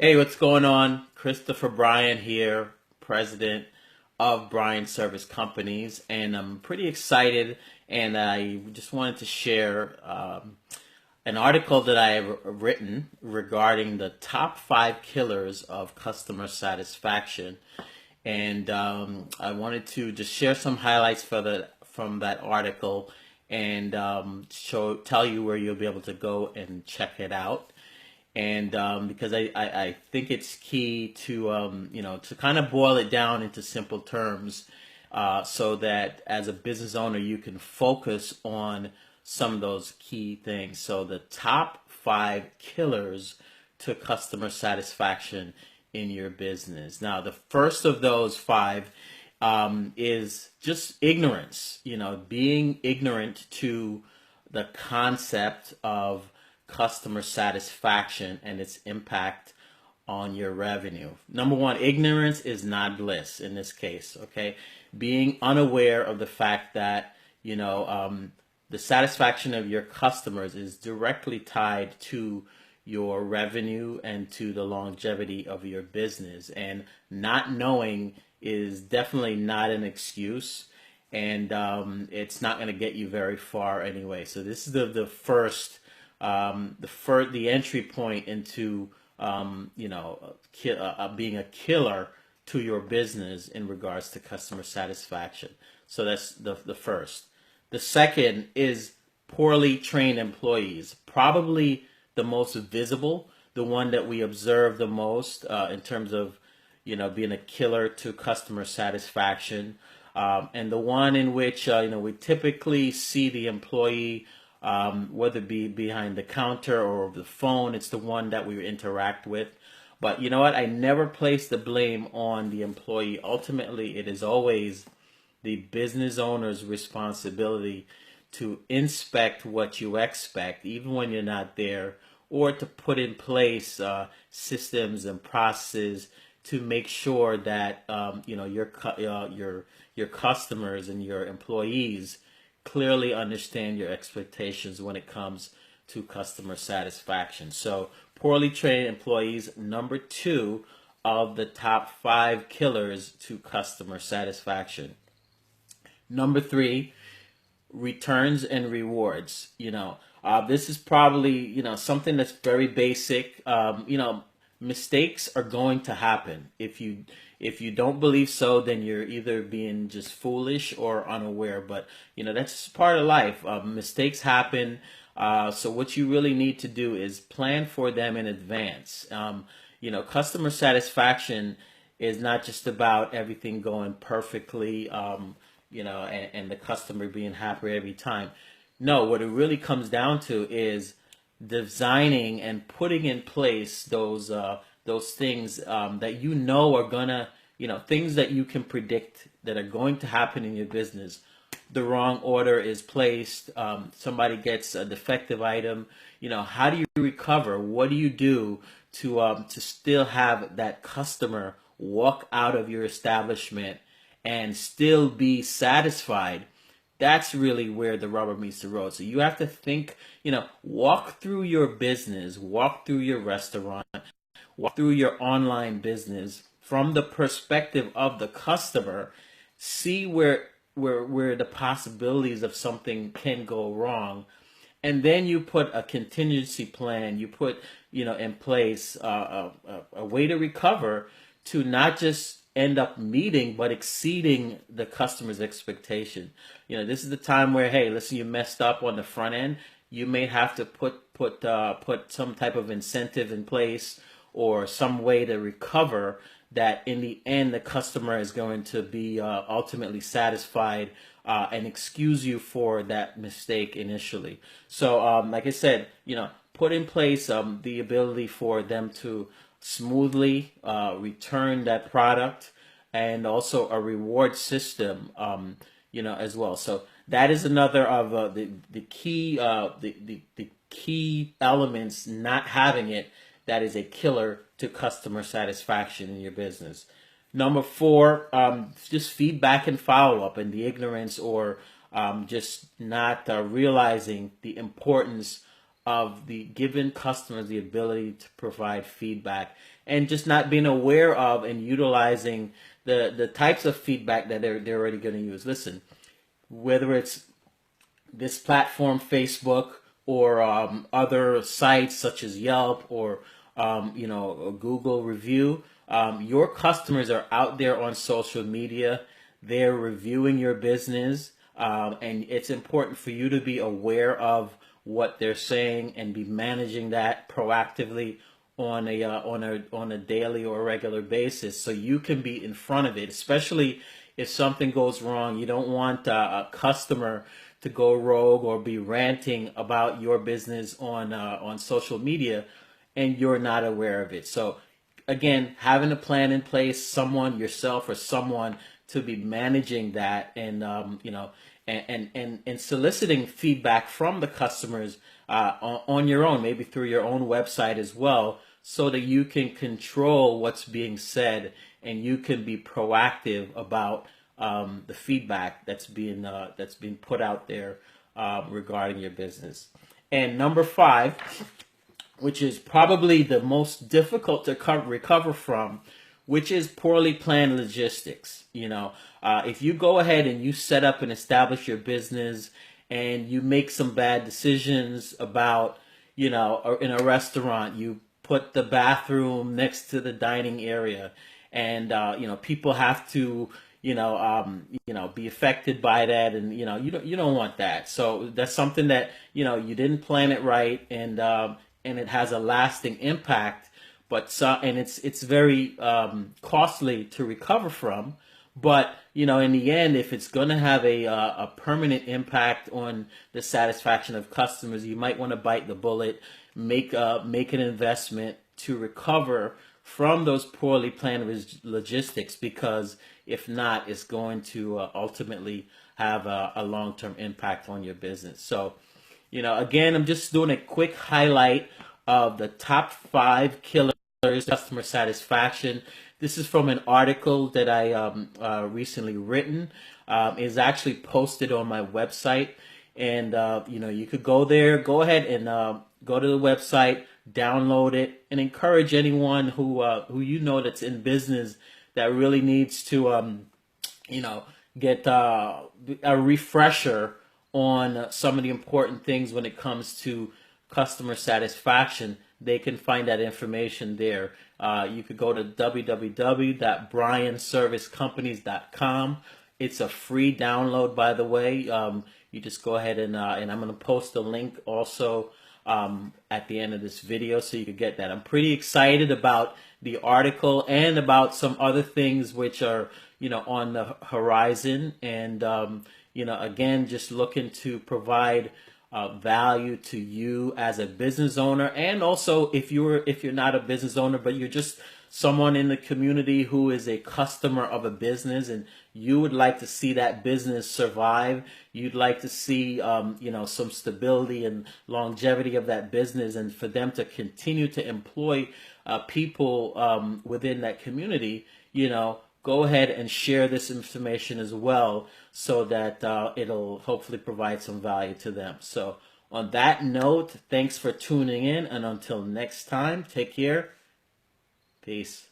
Hey, what's going on? Christopher Bryan here, president of Bryan Service Companies, and I'm pretty excited. And I just wanted to share an article that I have written regarding the top 5 killers of customer satisfaction. And I wanted to just share some highlights from that article and tell you where you'll be able to go and check it out. And because I think it's key to to kind of boil it down into simple terms, so that as a business owner you can focus on some of those key things. So the top 5 killers to customer satisfaction in your business. Now, the first of those 5 is just ignorance. Being ignorant to the concept of customer satisfaction and its impact on your revenue. Number one, ignorance is not bliss in this case. Okay, being unaware of the fact that the satisfaction of your customers is directly tied to your revenue and to the longevity of your business, and not knowing is definitely not an excuse, and it's not going to get you very far anyway. So this is the entry point into being a killer to your business in regards to customer satisfaction. So that's the first. The second is poorly trained employees. Probably the most visible, the one that we observe the most in terms of being a killer to customer satisfaction, and the one in which we typically see the employee, whether it be behind the counter or over the phone. It's the one that we interact with. But you know what? I never place the blame on the employee. Ultimately, it is always the business owner's responsibility to inspect what you expect, even when you're not there, or to put in place systems and processes to make sure that your customers and your employees clearly understand your expectations when it comes to customer satisfaction. So, poorly trained employees, number 2 of the top 5 killers to customer satisfaction. Number 3, returns and rewards. This is probably something that's very basic. Mistakes are going to happen. If you don't believe so, then you're either being just foolish or unaware. But that's just part of life. Mistakes happen. So what you really need to do is plan for them in advance. Customer satisfaction is not just about everything going perfectly. And the customer being happy every time. No, what it really comes down to is designing and putting in place those things that are gonna, things that you can predict that are going to happen in your business. The wrong order is placed. Somebody gets a defective item. How do you recover? What do you do to still have that customer walk out of your establishment and still be satisfied? That's really where the rubber meets the road. So you have to think, walk through your business, walk through your restaurant, walk through your online business from the perspective of the customer. See where the possibilities of something can go wrong, and then you put a contingency plan. You put in place a way to recover, to not just end up meeting but exceeding the customer's expectation. This is the time where, hey, listen, you messed up on the front end. You may have to put some type of incentive in place or some way to recover, that in the end the customer is going to be ultimately satisfied, and excuse you for that mistake initially. So like I said, put in place the ability for them to smoothly return that product, and also a reward system, as well. So that is another of the key elements. Not having it, that is a killer to customer satisfaction in your business. Number 4, just feedback and follow up, and the ignorance, or just not realizing the importance of the giving customers the ability to provide feedback, and just not being aware of and utilizing the types of feedback that they're already going to use. Listen, whether it's this platform, Facebook, or other sites such as Yelp or a Google review, your customers are out there on social media. They're reviewing your business, and it's important for you to be aware of what they're saying and be managing that proactively on a daily or regular basis, so you can be in front of it. Especially if something goes wrong, you don't want a customer to go rogue or be ranting about your business on social media, and you're not aware of it. So again, having a plan in place, someone, yourself or someone, to be managing that, and and soliciting feedback from the customers on your own, maybe through your own website as well, so that you can control what's being said and you can be proactive about the feedback that's being put out there regarding your business. And number 5, which is probably the most difficult to recover from, which is poorly planned logistics. If you go ahead and you set up and establish your business and you make some bad decisions about, or in a restaurant, you put the bathroom next to the dining area, and people have to be affected by that, and you don't want that. So that's something that you didn't plan it right, and it has a lasting impact, and it's very costly to recover from. But in the end, if it's going to have a permanent impact on the satisfaction of customers, you might want to bite the bullet, make an investment to recover from those poorly planned logistics, because if not, it's going to ultimately have a long-term impact on your business. So, again, I'm just doing a quick highlight of the top 5 killers customer satisfaction. This is from an article that I recently written. It's actually posted on my website, and you could go there. Go ahead and go to the website, download it, and encourage anyone who that's in business that really needs to get a refresher on some of the important things when it comes to customer satisfaction. They can find that information there. You could go to www.brianservicecompanies.com. It's a free download, by the way. You just go ahead and I'm going to post a link also at the end of this video, so you could get that. I'm pretty excited about the article and about some other things which are on the horizon, and again, just looking to provide value to you as a business owner, and also if you're not a business owner but you're just someone in the community who is a customer of a business, and you would like to see that business survive. You'd like to see some stability and longevity of that business, and for them to continue to employ people within that community. Go ahead and share this information as well, so that it'll hopefully provide some value to them. So on that note, thanks for tuning in, and until next time, take care. Peace.